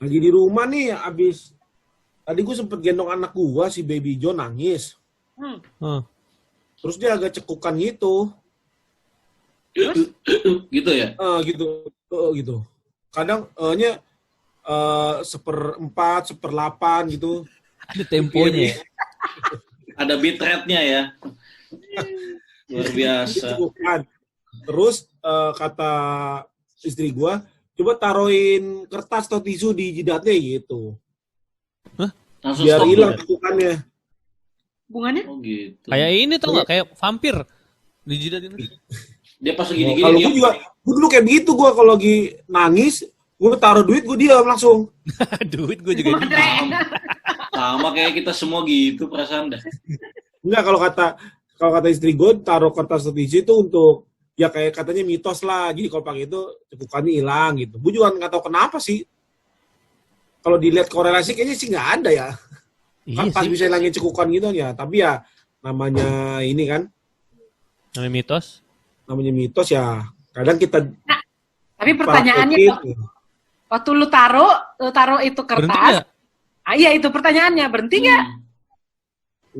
Lagi di rumah nih, abis tadi gue sempet gendong anak gue, si Baby John nangis. Terus dia agak cekukan gitu. Gitu ya? Gitu. Kadang seperempat, seperlapan gitu. Ada temponya. Ada bitrate-nya ya. Luar biasa. Terus kata istri gue, coba taruhin kertas atau tisu di jidatnya gitu. Hah? Langsung Biar stop hilang gitu. cekukannya. Hubungannya? Oh gitu. Kayak ini tau nggak? Kayak vampir di jidatin. Dia pas gini-gini Kalau dia. gue dulu kayak begitu, gue kalau lagi nangis, gue taruh duit, gue diam langsung. Duit gue juga gitu. Sama kayak kita semua gitu perasaan dah. Enggak, kalau kata istri gue, taruh kertas atau tisu itu untuk, ya kayak katanya mitos lah. Jadi kalau pakai itu, cekukannya hilang gitu. Gue juga nggak tahu kenapa sih. Kalau dilihat korelasi kayaknya sih nggak ada ya. Iya Kertas sih. bisa hilangin cekukan gitu ya. Tapi ya namanya ini kan, Namanya mitos. namanya mitos ya. Kadang kita Tapi pertanyaannya, praktekin. waktu lu taruh itu Berhenti kertas. nggak? Iya itu pertanyaannya, berhenti nggak?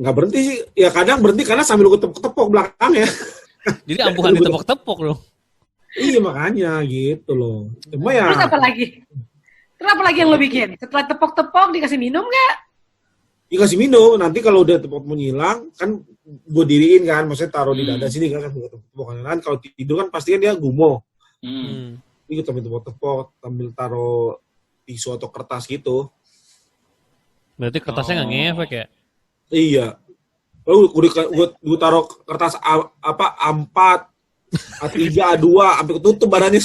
Nggak berhenti sih. Ya kadang berhenti karena sambil gue tepok-tepok belakangnya. Jadi ampuhan ditepok-tepok loh. Iya makanya gitu loh. Cuma ya. Terus apa lagi? Kenapa lagi yang lo bikin? Setelah tepok-tepok dikasih minum nggak? Dikasih minum, nanti kalau udah tepok nyilang, kan gue diriin kan, maksudnya taruh di dada sini kan, tepok kan. Kalau tidur kan pasti kan dia gumoh. Ini gue sambil tepok-tepok, sambil taruh tisu atau kertas gitu. Berarti kertasnya nggak ngefek ya? Iya. Lalu gue taruh kertas A4, A3, A2, sampai ketutup badannya.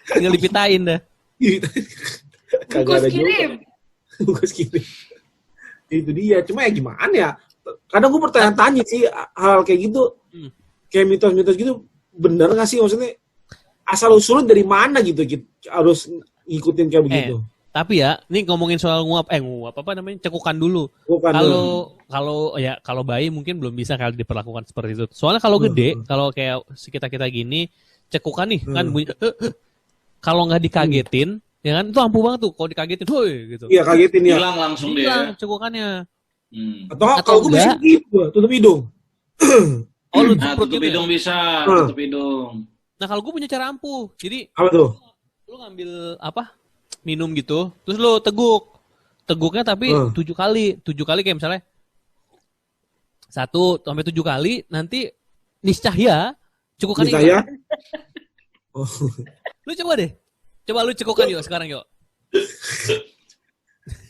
Tinggal dipitain dah. Kagak ada kirim. Bungkus kirim. Itu dia. Cuma ya gimana ya? Kadang gue bertanya-tanya sih hal kayak gitu. Kayak mitos-mitos gitu bener nggak sih? Maksudnya asal usulnya dari mana gitu? Harus ngikutin kayak begitu. Tapi ya, nih ngomongin soal nguap apa namanya? Cekukan dulu. Kalau bayi mungkin belum bisa kali diperlakukan seperti itu. Soalnya kalau gede, kalau kayak kita gini, cekukan nih kan bunyi. Kalau nggak dikagetin, ya kan itu ampuh banget tuh. Kalau dikagetin, woi gitu. Iya kagetin ya. Hilang langsung deh. Hilang cekukannya. Atau kalau gue bisa gitu, tutup hidung. Oh lu Nah, tutup hidung gitu bisa, tutup hidung. Nah kalau gue punya cara ampuh. Jadi apa tuh? lu ngambil minum gitu, terus lu teguk. Teguknya tapi 7 kali. 7 kali kayak misalnya 1 sampai 7 kali, nanti niscaya cekukan Niscaya? Lu coba deh. Coba lu cekukan yuk sekarang yuk.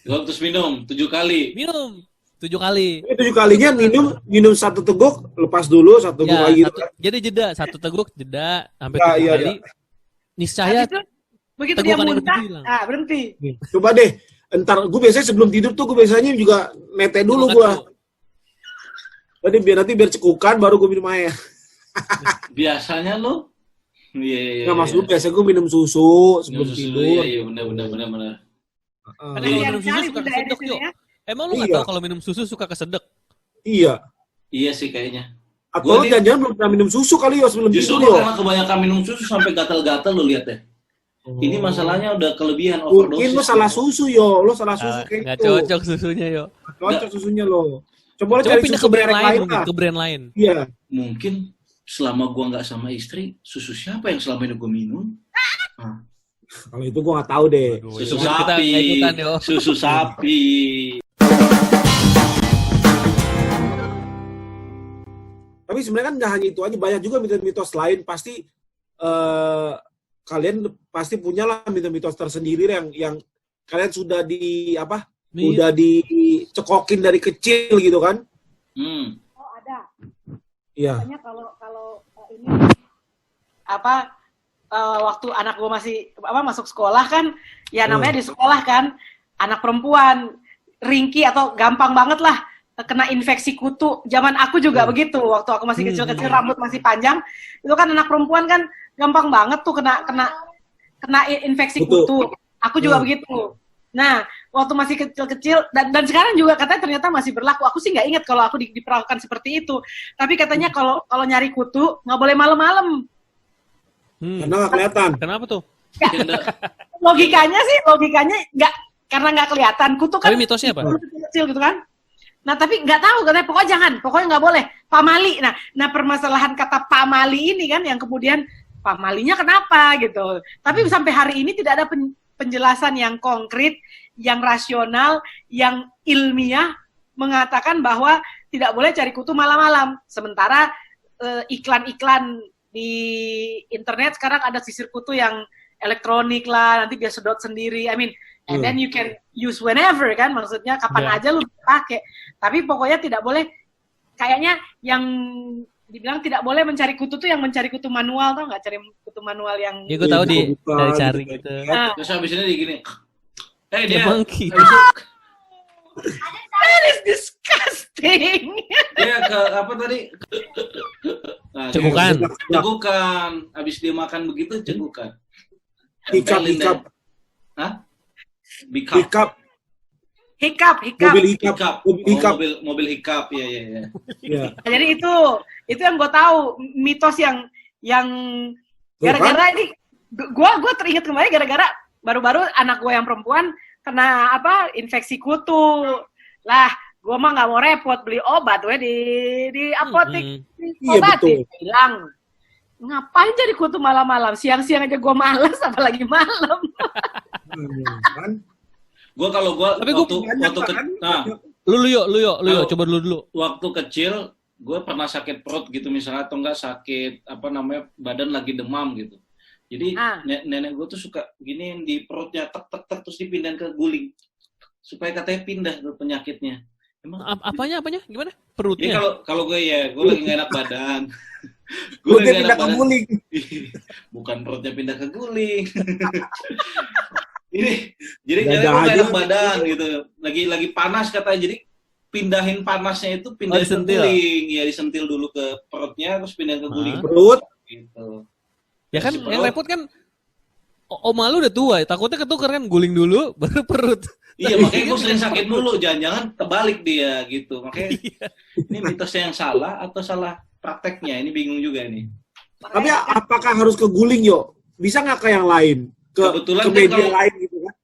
Terus minum 7 kali. Minum 7 kali. 7 kalinya minum 1 teguk, lepas dulu 1 teguk lagi. Jadi jeda, 1 teguk jeda sampai 7 iya, kali. Niscaya begitu dia tegukan muntah, hilang. berhenti. Coba deh. Entar gue biasanya sebelum tidur tuh gue biasanya juga nete dulu gue. Jadi biar cekukan baru gue minum air. Biasanya lu? Iya. Nggak maksud biasa gue minum susu sebelum tidur. Iya, benar. Kan kalau minum susu suka kesedek yuk. Emang lu nggak tahu kalau minum susu suka kesedek? Iya. Iya sih kayaknya. Atau lu jangan-jangan belum pernah minum susu kali ya sebelum Justru tidur. Justru karena kebanyakan minum susu sampai gatal-gatal lu lihat deh. Ini masalahnya udah kelebihan overdosis. Mungkin lo salah susu yo, lo salah susu kayak nggak itu. Cocok susunya yo. Cocok susunya lo. Coba Coba pindah ke brand lain, ke brand lain. Iya. Mungkin selama gua nggak sama istri, susu siapa yang selama ini gua minum? Kalau itu gua nggak tahu deh. Susu sapi. Susu sapi. Tapi sebenarnya kan nggak hanya itu aja, banyak juga mitos-mitos lain. Pasti kalian pasti punya lah mitos-mitos tersendiri yang kalian sudah udah dicekokin dari kecil gitu kan? Oh ada. Iya. Misalnya kalau ini waktu anak gue masih masuk sekolah kan, ya namanya di sekolah kan, anak perempuan ringki atau gampang banget lah kena infeksi kutu. Zaman aku juga begitu, waktu aku masih kecil-kecil rambut masih panjang, itu kan anak perempuan kan gampang banget tuh kena infeksi kutu. Aku juga begitu. Nah, waktu masih kecil-kecil dan sekarang juga katanya ternyata masih berlaku. Aku sih nggak ingat kalau aku diperlakukan seperti itu. Tapi katanya kalau nyari kutu nggak boleh malam-malam. Karena nggak kelihatan. Kenapa tuh? logikanya nggak, karena nggak kelihatan. Kutu kan Tapi mitosnya apa? kecil gitu kan. Nah tapi nggak tahu katanya, pokoknya nggak boleh pamali. Nah permasalahan kata pamali ini kan yang kemudian pamalinya kenapa gitu. Tapi sampai hari ini tidak ada penjelasan yang konkret, yang rasional, yang ilmiah mengatakan bahwa tidak boleh cari kutu malam-malam. Sementara iklan-iklan di internet sekarang ada sisir kutu yang elektronik lah, nanti dia sedot sendiri. I mean, and then you can use whenever kan, maksudnya kapan aja lu pakai. Tapi pokoknya tidak boleh, kayaknya yang dibilang tidak boleh mencari kutu tuh yang mencari kutu manual, tau nggak? Cari kutu manual yang... Ya gue tahu cari gitu. Terus habis ini gini. Dia monkey. That is disgusting. Dia ke apa tadi? Nah, cegukan. Habis dia makan begitu cegukan. Hikap. Hah? Hikap. Mobil hikap. Ya. Jadi itu yang gue tahu, mitos yang gara-gara ini gue teringat kembali gara-gara baru-baru anak gue yang perempuan kena infeksi kutu lah. Gue mah nggak mau repot beli obat gue di apotek, obatin hilang. Ngapain jadi kutu malam-malam? Siang-siang aja gue males, apalagi malam. Gue kalau waktu lu yuk, coba dulu. Waktu kecil gue pernah sakit perut gitu misalnya, atau enggak sakit badan lagi demam gitu. Jadi nenek gue tuh suka gini di perutnya tek terus dipindahin ke guling supaya katanya pindah tuh penyakitnya. Emang apanya? Gimana? Perutnya? Jadi kalau gue lagi nggak enak badan. Gue pindah ke guling. Bukan perutnya pindah ke guling. Jadi gue nggak enak badan gitu. Lagi panas katanya. Jadi pindahin panasnya itu ke guling. Ya disentil dulu ke perutnya terus pindahin ke guling. Perut. Gitu. Ya kan yang repot kan oma lu udah tua, takutnya ketukar kan, guling dulu baru perut. Iya, makanya gue sering sakit dulu, jangan-jangan terbalik dia gitu. Makanya ini mitosnya yang salah atau salah prakteknya, ini bingung juga ini. Tapi apakah harus ke guling, yo? Bisa nggak ke yang lain? Ke media lain gitu kan?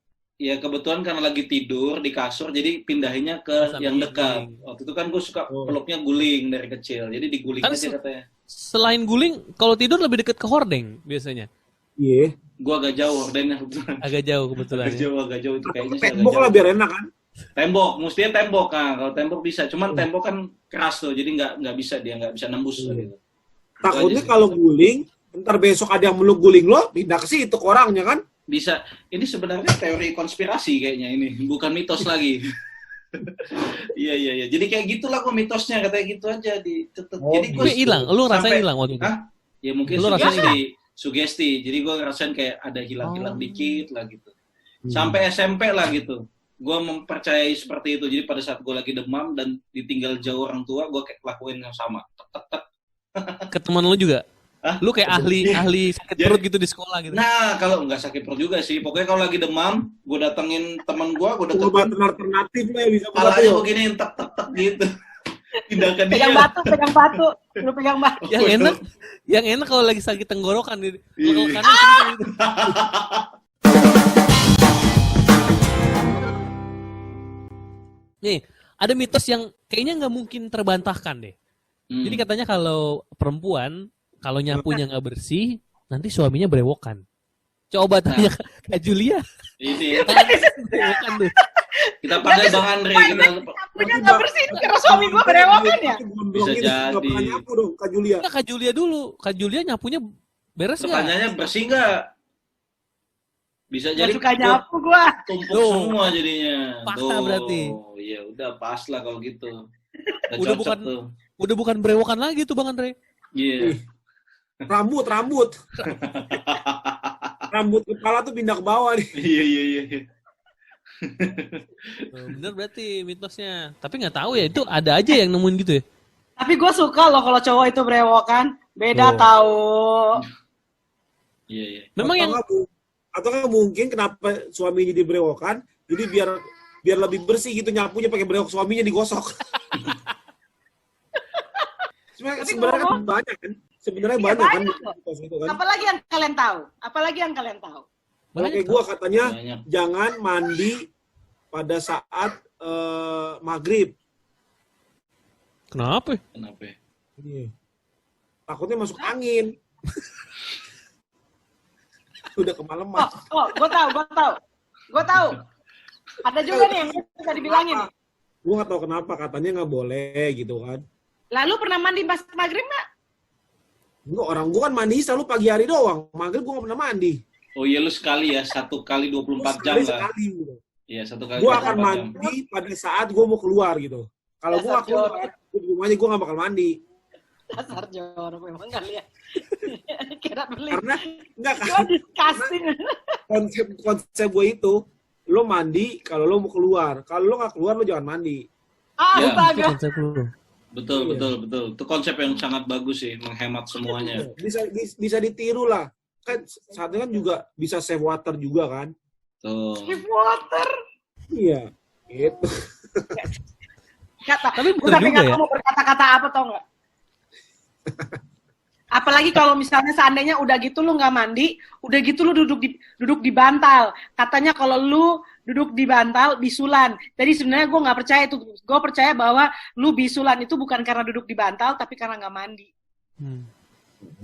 Ya kebetulan karena lagi tidur di kasur, jadi pindahinnya ke yang dekat. Waktu itu kan gue suka peluknya guling dari kecil, jadi diguling aja katanya. Selain guling, kalau tidur lebih dekat ke hordeng biasanya. Iya. Gua agak jauh hordengnya kebetulan. Agak jauh kebetulan. Agak jauh itu kayaknya. Tembok lah biar enak kan. Tembok, mestinya tembok kan. Kalau tembok bisa, cuman tembok kan keras tuh, jadi nggak bisa nembus gitu. Takutnya kalau guling, ntar besok ada yang meluk guling lo, pindah ke situ ke orangnya kan? Bisa. Ini sebenarnya teori konspirasi kayaknya ini, bukan mitos lagi. Iya. Jadi kayak gitulah kok mitosnya, katanya gitu aja jadi gue hilang. Lu rasain hilang waktu itu? Ya mungkin sugesti. Jadi gue ngerasain kayak ada hilang dikit lah gitu. Sampai SMP lah gitu. Gue mempercayai seperti itu. Jadi pada saat gue lagi demam dan ditinggal jauh orang tua, gue kayak lakuin yang sama. Ke teman lu juga? Lu kayak ahli sakit perut gitu di sekolah gitu. Nah, kalau nggak sakit perut juga sih. Pokoknya kalau lagi demam, gue datengin teman gue deketin. Obat alternatif lah ya bisa. Palanya begini, tek gitu. Tindakan dia. Pegang batu. Lu pegang batu. Yang enak kalau lagi sakit tenggorokan gitu. Nih, ada mitos yang kayaknya nggak mungkin terbantahkan deh. Jadi katanya kalau perempuan, kalau nyapunya nggak bersih, nanti suaminya berewokan. Coba tanya Kak Julia. Ini berewokan tuh. Kita panggil Bang Andre. Nyapunya nggak bersih, karena suami gue berewokan ya? Bisa jadi. Nyapu dong, Kak Julia. Kak Julia dulu. Kak Julia nyapunya beres nggak? Pertanyaannya bersih nggak? Bisa jadi suka nyapu gue. Tumpuk semua jadinya. Paksa berarti. Iya udah pas lah kalau gitu. Udah bukan berewokan lagi tuh Bang Andre. Iya. Rambut kepala tuh pindah ke bawah nih. Iya. Bener berarti mitosnya. Tapi nggak tahu ya, itu ada aja yang nemuin gitu ya. Tapi gue suka loh kalau cowok itu berewokan. Beda tahu. Iya. Memang atau nggak mungkin kenapa suaminya diberewokan? Jadi biar lebih bersih gitu, nyapunya pakai berewok, suaminya digosok. Sebenarnya kan banyak kan. Sebenarnya banyak kan. Apalagi yang kalian tahu? Kalau kayak gue katanya banyak. jangan mandi pada saat maghrib. Kenapa? Kenapa? Iya. Takutnya masuk angin. Udah kemalaman. Gue tahu. Ada juga nih yang bisa dibilangin. Gue nggak tahu kenapa katanya nggak boleh gitu kan. Lalu pernah mandi pas maghrib nggak? Enggak, orang gue kan mandi selalu pagi hari doang. Maghrib gue nggak pernah mandi. Oh iya lu sekali ya, 1 kali 24 jam lah. Sekali gitu. Iya, 1 kali Gue 24 akan jam. mandi pada saat gue mau keluar gitu. Kalau gue nggak keluar, gue di rumahnya gue nggak bakal mandi. Dasar jorok memang kalian. Kira beli. Karena enggak Gue kan disgusting. konsep gue itu, lo mandi kalau lo mau keluar. Kalau lo nggak keluar lo jangan mandi. Ya. Itu Astaga. konsep lu. Betul, Iya. betul. Itu konsep yang sangat bagus sih, menghemat semuanya. Bisa ditiru lah. Kan saatnya kan juga bisa save water juga kan. Tuh. Save water. Iya. Gitu. Tapi bener Tapi juga nggak ya. mau berkata-kata apa tau nggak? Apalagi kalau misalnya seandainya udah gitu lu nggak mandi, udah gitu lu duduk di bantal. Katanya kalau lu duduk di bantal bisulan. Jadi sebenarnya gue nggak percaya itu. Gue percaya bahwa lu bisulan itu bukan karena duduk di bantal, tapi karena nggak mandi.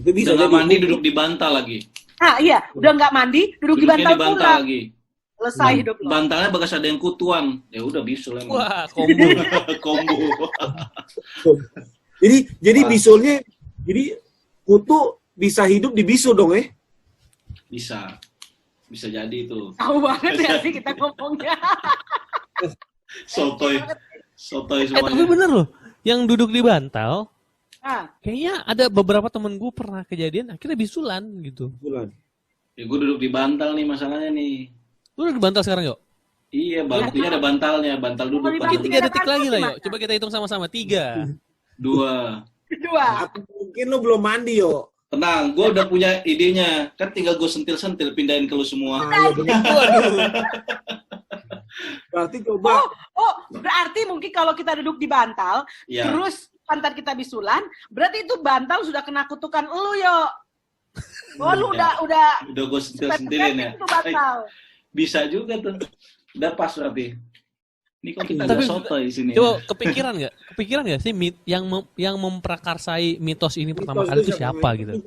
Itu bisa Udah nggak jadi. mandi duduk di bantal lagi. Ah iya, udah nggak mandi, duduk di Duduknya bantal, di bantal pula. lagi. Selesai hidup lo. Bantalnya bekas ada yang kutuan. Ya udah bisul emang. Wah, combo. Combo. Jadi bisulnya, jadi kutu bisa hidup di bisul dong Bisa. Bisa jadi itu. Tahu banget ya sih kita ngomongnya. Sotoy. Sotoy Tapi semuanya. bener loh, yang duduk di bantal, Ah, kayaknya ada beberapa temen gue pernah kejadian akhirnya bisulan gitu. Bulan. Ya gue duduk di bantal nih masalahnya nih. Lu udah di bantal sekarang yuk? Iya, bangkunya ada bantalnya. Bantal duduk. Kalau di Mungkin bangku- 3 detik lagi lah yuk. Coba kita hitung sama-sama. 3. 2. kedua. Atau mungkin lo belum mandi yo. Tenang, gue udah punya idenya. Kan tinggal gue sentil-sentil, pindahin ke lu semua. Berarti coba Oh, berarti mungkin kalau kita duduk di bantal, Iya. terus pantat kita bisulan, berarti itu bantal sudah kena kutukan elu, yo. Oh, lu Ya. udah Udah gue sentil-sentilin ya. itu bantal. Bisa juga tuh. Udah pas berarti. Ini kok kita Tapi ada soto di sini. Coba kepikiran nggak sih yang memprakarsai mitos ini pertama kali itu siapa gitu?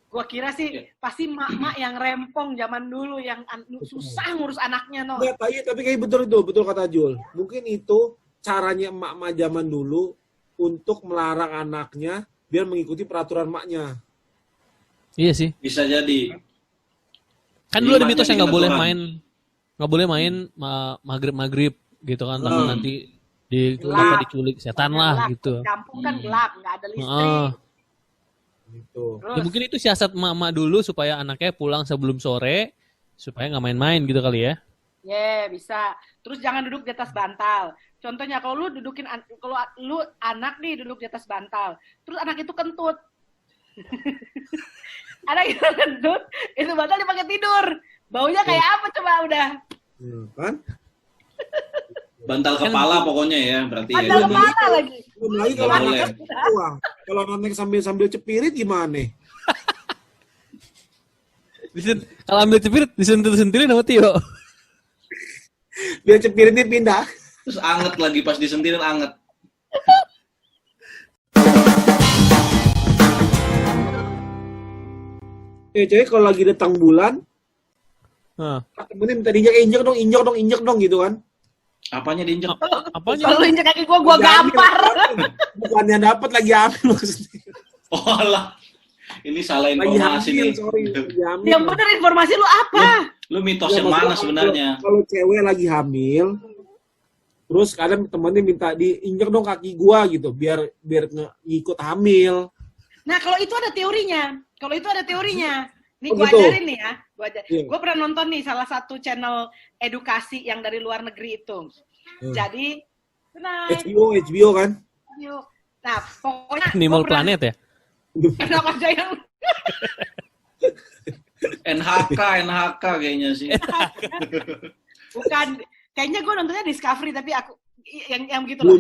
Gua kira sih Iya. pasti mak-mak yang rempong zaman dulu yang susah ngurus anaknya, no. Enggak, tapi kayak betul kata Jul. Mungkin itu caranya emak-emak zaman dulu untuk melarang anaknya biar mengikuti peraturan maknya. Iya sih. Bisa jadi. Kan dulu ada Imannya mitos yang nggak boleh dibenturan. main maghrib gitu kan, takut nanti Gelap. diculik setan lah Gelap. gitu. Kampung kan gelap, nggak ada listrik. Heeh. Gitu. Terus, Ya mungkin itu siasat emak-emak dulu supaya anaknya pulang sebelum sore supaya nggak main-main gitu kali ya. bisa. Terus jangan duduk di atas bantal. Contohnya kalau kalau lu anak nih duduk di atas bantal, terus anak itu kentut. Anak itu kentut, itu bantal dipakai tidur. Baunya kayak apa coba udah? Kan? Bantal kepala pokoknya ya, berarti Bantal ya. kepala lagi. Belum lagi kalau Nggak boleh. anaknya pulang. Kalau anaknya sambil cepirit gimana? Kalau ambil cepirit disentil-sentilin sama Tio. Biar cepiritnya pindah. Terus anget lagi pas disentilin anget. Cewek kalau lagi datang bulan, Nah, temennya minta injek dong gitu kan. Apanya diinjek? apanya? Kalau injek kaki gua Lagi gampar. hamil. Bukannya dapat lagi hamil maksudnya. Oh alah. Ini salah Lagi informasi hamil, nih. sorry. Lagi hamil. Yang bener informasi lu apa? Lu mitos Ya, yang mana maksudnya sebenarnya? Kalau cewek lagi hamil, terus kadang temennya minta diinjek dong kaki gua gitu, biar ngikut hamil. Nah, kalau itu ada teorinya. Nih Oh, gua gitu? ajarin nih ya. Iya. Gua pernah nonton nih salah satu channel edukasi yang dari luar negeri itu. Jadi, benar. HBO kan? Yuk. Nah, pokoknya Animal gua pernah- Planet ya? Kenapa aja yang NHK kayaknya sih. bukan? Kayaknya gue nontonnya Discovery tapi aku yang gitu loh.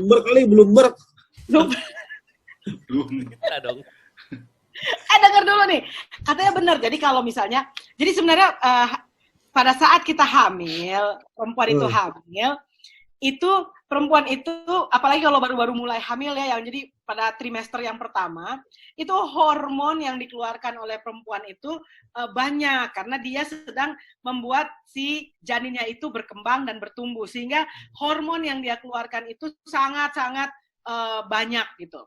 Bloomberg. Belum. Enggak dong. Denger dulu nih. Katanya benar. Jadi kalau misalnya Jadi sebenarnya pada saat kita hamil, perempuan itu hamil, itu perempuan itu, apalagi kalau baru-baru mulai hamil ya, yang jadi pada trimester yang pertama, itu hormon yang dikeluarkan oleh perempuan itu banyak, karena dia sedang membuat si janinnya itu berkembang dan bertumbuh, sehingga hormon yang dia keluarkan itu sangat-sangat banyak gitu.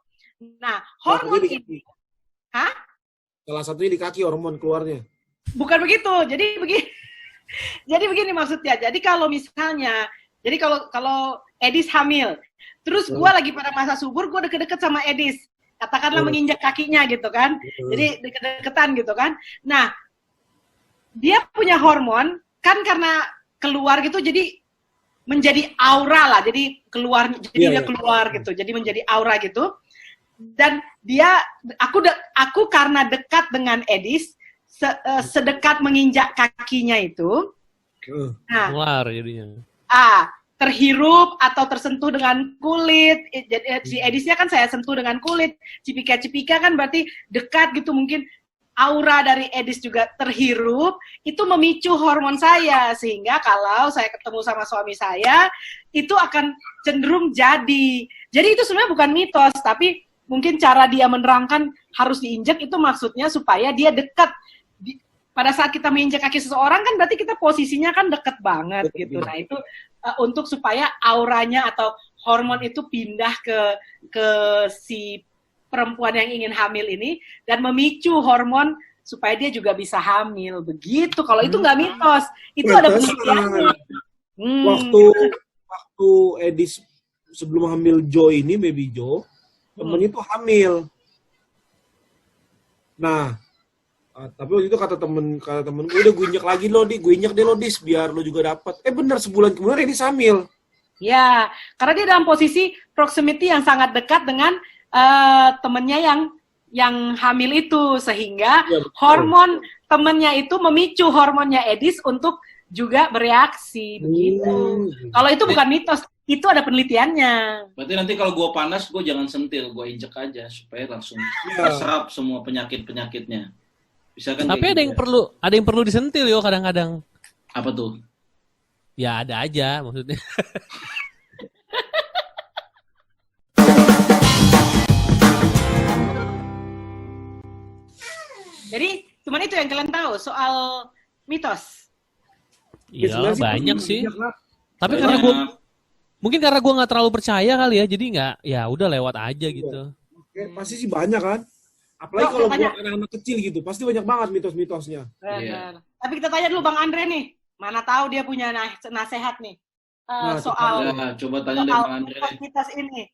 Nah, hormon ini, salah satunya di kaki hormon keluarnya. Bukan begitu, jadi begini maksudnya. Jadi kalau misalnya, jadi kalau Edis hamil, terus gue lagi pada masa subur, gue deket-deket sama Edis, katakanlah menginjak kakinya gitu kan, jadi deket-deketan gitu kan. Nah, dia punya hormon kan karena keluar gitu, jadi menjadi aura lah, jadi keluar, jadi dia keluar gitu, jadi menjadi aura gitu. Dan aku karena dekat dengan Edis, sedekat menginjak kakinya itu, keluar jadinya. Terhirup atau tersentuh dengan kulit. Jadi si Edisnya kan saya sentuh dengan kulit. Cipika-cipika kan berarti dekat gitu, mungkin aura dari Edis juga terhirup, itu memicu hormon saya, sehingga kalau saya ketemu sama suami saya, itu akan cenderung jadi. Jadi itu sebenarnya bukan mitos, tapi mungkin cara dia menerangkan harus diinjak itu maksudnya supaya dia dekat. Pada saat kita menginjak kaki seseorang kan berarti kita posisinya kan deket banget gitu. Nah itu untuk supaya auranya atau hormon itu pindah ke si perempuan yang ingin hamil ini dan memicu hormon supaya dia juga bisa hamil. Begitu. Kalau itu nggak mitos, itu ada penelitiannya. Waktu Edis sebelum hamil Joe ini, baby Joe, temennya itu hamil. Nah, tapi waktu itu kata temen gue, udah gue injek lagi lo, gue injek deh lo Dis, biar lo juga dapat. Bener, sebulan kemudian Edis hamil. Ya, karena dia dalam posisi proximity yang sangat dekat dengan temennya yang hamil itu, sehingga hormon temennya itu memicu hormonnya Edis untuk juga bereaksi begitu. Kalau itu bukan mitos, itu ada penelitiannya. Berarti nanti kalau gue panas, gue jangan sentil, gue injek aja supaya langsung terserap semua penyakitnya. Bisa kan? Tapi ada yang perlu disentil yo kadang-kadang. Apa tuh? Ya ada aja maksudnya. Jadi cuman itu yang kalian tahu soal mitos. Iya banyak sih. Tapi karena gue nggak terlalu percaya kali ya, jadi nggak, ya udah lewat aja gitu. Pasti sih banyak kan. Apalagi kalau buat anak-anak kecil gitu, pasti banyak banget mitos-mitosnya. Benar. Tapi kita tanya dulu Bang Andre nih, mana tahu dia punya nasihat nih soal coba tanya deh Bang Andre. Mitos ini.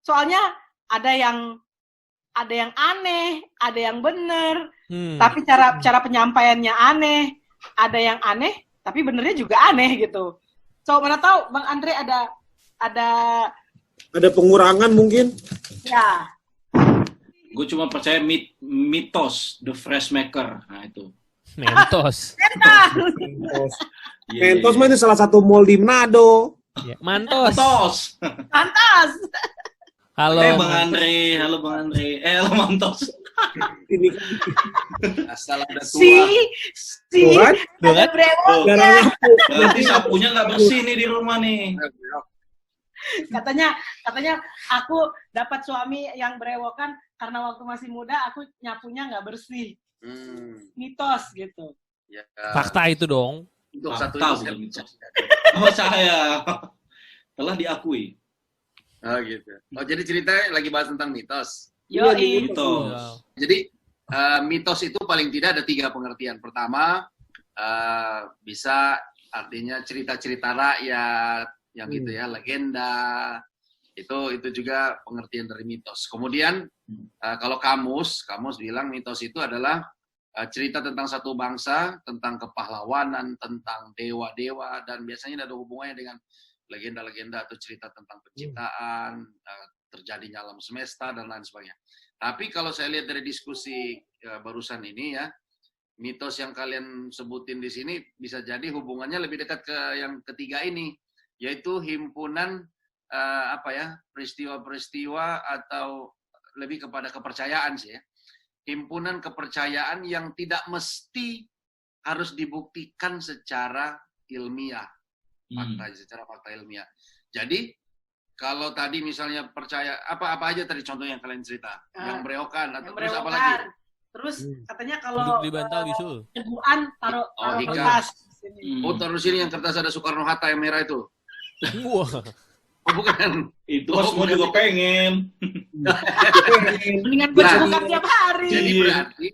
Soalnya ada yang aneh, ada yang benar, tapi cara penyampaiannya aneh, ada yang aneh, tapi benernya juga aneh gitu. So mana tahu Bang Andre ada pengurangan mungkin? Ya. Gue cuma percaya mitos The Fresh Maker. Nah itu. Mentos. Mentos mah ini salah satu mall di Manado. Ya, Mantos. Halo Bang Andre. Halo Mantos. Ini asal ada tua. Ada brewoknya. Berarti sapunya nggak bersih nih di rumah nih. Katanya aku dapat suami yang berewokan karena waktu masih muda aku nyapunya nggak bersih. Mitos gitu. Ya. Fakta itu dong. Untuk satu mitos. Oh saya telah diakui. Oh gitu. Oh jadi cerita lagi bahas tentang mitos. Mitos. Jadi mitos itu paling tidak ada 3 pengertian. Pertama bisa artinya cerita-cerita rakyat yang gitu ya, legenda. Itu juga pengertian dari mitos. Kemudian kalau kamus bilang mitos itu adalah cerita tentang satu bangsa, tentang kepahlawanan, tentang dewa-dewa, dan biasanya ada hubungannya dengan legenda-legenda atau cerita tentang penciptaan, terjadinya alam semesta, dan lain sebagainya. Tapi kalau saya lihat dari diskusi barusan ini ya, mitos yang kalian sebutin di sini bisa jadi hubungannya lebih dekat ke yang ketiga ini, yaitu himpunan peristiwa-peristiwa atau lebih kepada kepercayaan sih ya. Himpunan kepercayaan yang tidak mesti harus dibuktikan secara ilmiah, secara fakta ilmiah. Jadi kalau tadi misalnya percaya apa aja tadi contohnya yang kalian cerita, yang berewokan atau terus apa lagi? Terus katanya kalau duduk di bantal bisul. Teguhan taruh hikap. kertas. Taruh sini yang kertas ada Soekarno-Hatta yang merah itu. Wah. Oh, bukan. Itu semua juga pengen. Mendingan gue cegukan tiap hari. Jadi berarti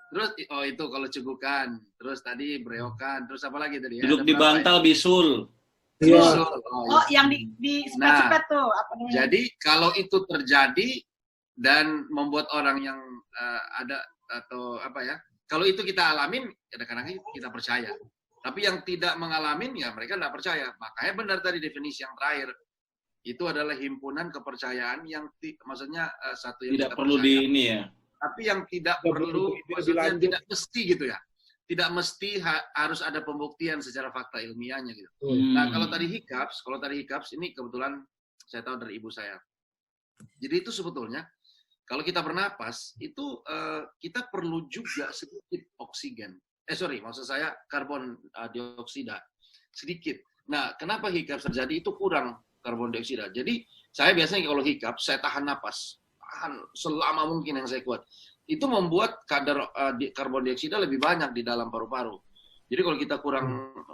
terus itu kalau cegukan, terus tadi berewokan, terus apa lagi tadi? Duduk di bantal bisul. Iya. Yang di sepet tuh apa namanya? Jadi kalau itu terjadi dan membuat orang yang ada atau apa ya, kalau itu kita alamin, kadang-kadang kita percaya. Tapi yang tidak mengalamin ya mereka tidak percaya. Makanya benar tadi definisi yang terakhir itu adalah himpunan kepercayaan yang maksudnya satu yang tidak perlu percaya, di ini ya. Tapi yang tidak perlu, maksudnya tidak mesti gitu ya. Tidak mesti harus ada pembuktian secara fakta ilmiahnya gitu. Nah kalau tadi hikaps ini kebetulan saya tahu dari ibu saya. Jadi itu sebetulnya kalau kita bernapas itu kita perlu juga sedikit oksigen. Maksud saya karbon dioksida sedikit. Nah kenapa hikaps terjadi itu kurang karbon dioksida. Jadi saya biasanya kalau hikaps saya tahan napas, tahan selama mungkin yang saya kuat. Itu membuat kadar karbon dioksida lebih banyak di dalam paru-paru. Jadi kalau kita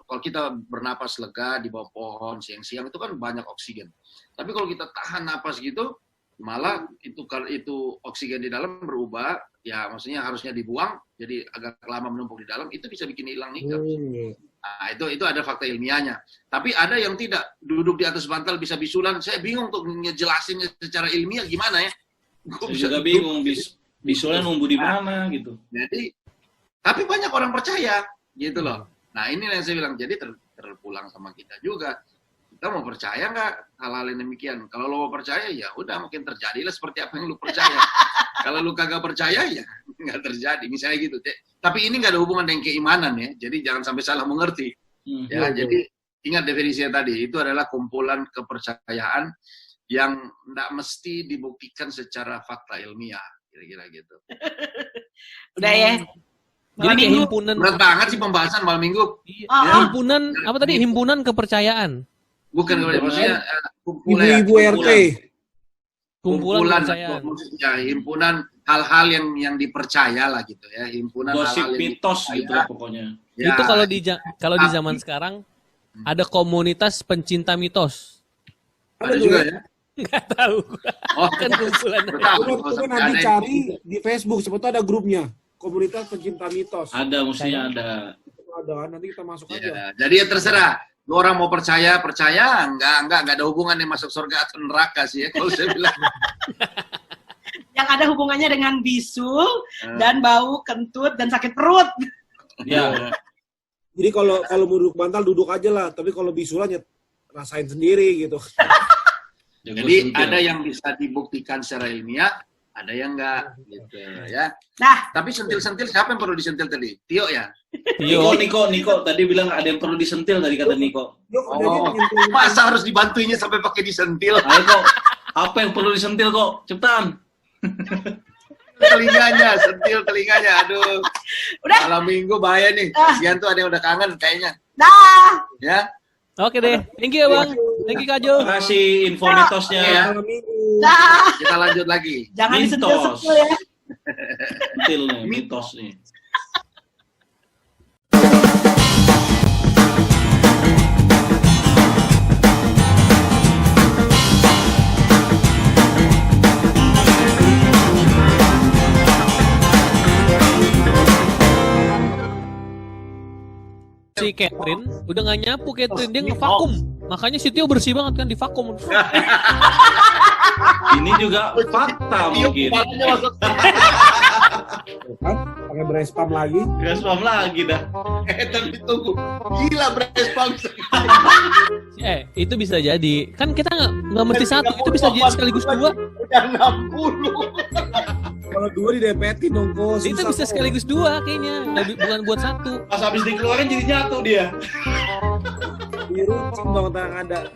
kalau kita bernapas lega di bawah pohon siang-siang itu kan banyak oksigen. Tapi kalau kita tahan napas gitu, malah itu oksigen di dalam berubah, ya maksudnya harusnya dibuang, jadi agak lama menumpuk di dalam, itu bisa bikin hilang hikaps. Nah, itu ada fakta ilmiahnya. Tapi ada yang tidak, duduk di atas bantal bisa bisulan. Saya bingung untuk ngejelasinnya secara ilmiah gimana ya. Saya juga bingung bisulan numbuh di mana gitu. Jadi, tapi banyak orang percaya gitu loh. Nah ini yang saya bilang, jadi terpulang sama kita juga. Kita mau percaya nggak hal-hal yang demikian? Kalau lo mau percaya, ya udah mungkin terjadilah seperti apa yang lo percaya. Kalau lo kagak percaya, ya nggak terjadi. Misalnya gitu. Tapi ini nggak ada hubungan dengan keimanan ya. Jadi jangan sampai salah mengerti. Ya, jadi ingat definisinya tadi. Itu adalah kumpulan kepercayaan yang nggak mesti dibuktikan secara fakta ilmiah. Kira-kira gitu. Udah ya. Jadi kayak himpunan. Berat banget sih pembahasan malam minggu. Himpunan apa tadi? Himpunan kepercayaan. Bukan maksudnya ibu-ibu RT. Kumpulan kepercayaan. Ya, himpunan hal-hal yang dipercaya lah gitu ya. Himpunan gosip hal-hal mitos gitu lah pokoknya. Ya. Itu kalau di zaman sekarang ada komunitas pencinta mitos. Ada juga ya. Nggak tahu. Kan kumpulan. Coba nanti cari di Facebook, sebetulnya ada grupnya. Komunitas pencinta mitos. Ada, mestinya ada. Ada, nanti kita masuk aja. Jadi ya terserah. Orang mau percaya, enggak ada hubungan yang masuk surga atau neraka sih ya kalau saya bilang. Yang ada hubungannya dengan bisul dan bau kentut dan sakit perut. Ya. Jadi kalau mau duduk bantal duduk aja lah, tapi kalau bisulan ya rasain sendiri gitu. Jadi ada yang bisa dibuktikan secara ilmiah, ada yang enggak gitu ya. Nah, tapi sentil-sentil siapa yang perlu disentil tadi? Tio ya? Niko tadi bilang ada yang perlu disentil tadi kata Niko. Masa harus dibantuinya sampai pakai disentil? Ayo kok, apa yang perlu disentil kok? Cepetan. Sentil telinganya. Aduh. Udah. Malam minggu bahaya nih. Kasihan tuh ada yang udah kangen kayaknya. Dah. Ya. Oke deh. Thank you ya Bang. Thank you Kak Jo. Terima kasih info mitosnya ya. Dah. Kita lanjut lagi. Jangan disentil-sentil ya. Sentil nih, mitos nih. Si Catherine udah nggak nyapu, Catherine dia ngevakum, makanya si Tio bersih banget kan di vakum. Ini juga fakta mungkin. Pakai brespam lagi. Brespam lagi dah. Tapi tunggu, gila brespam. Itu bisa jadi. Kan kita nggak mesti satu, itu bisa jadi sekaligus dua. Udah 60. Kalau dua didepetin dong kok. Itu bisa sekaligus dua kayaknya, bukan buat satu. Pas habis dikeluarin jadi nyatu dia. Biru dong yang ada.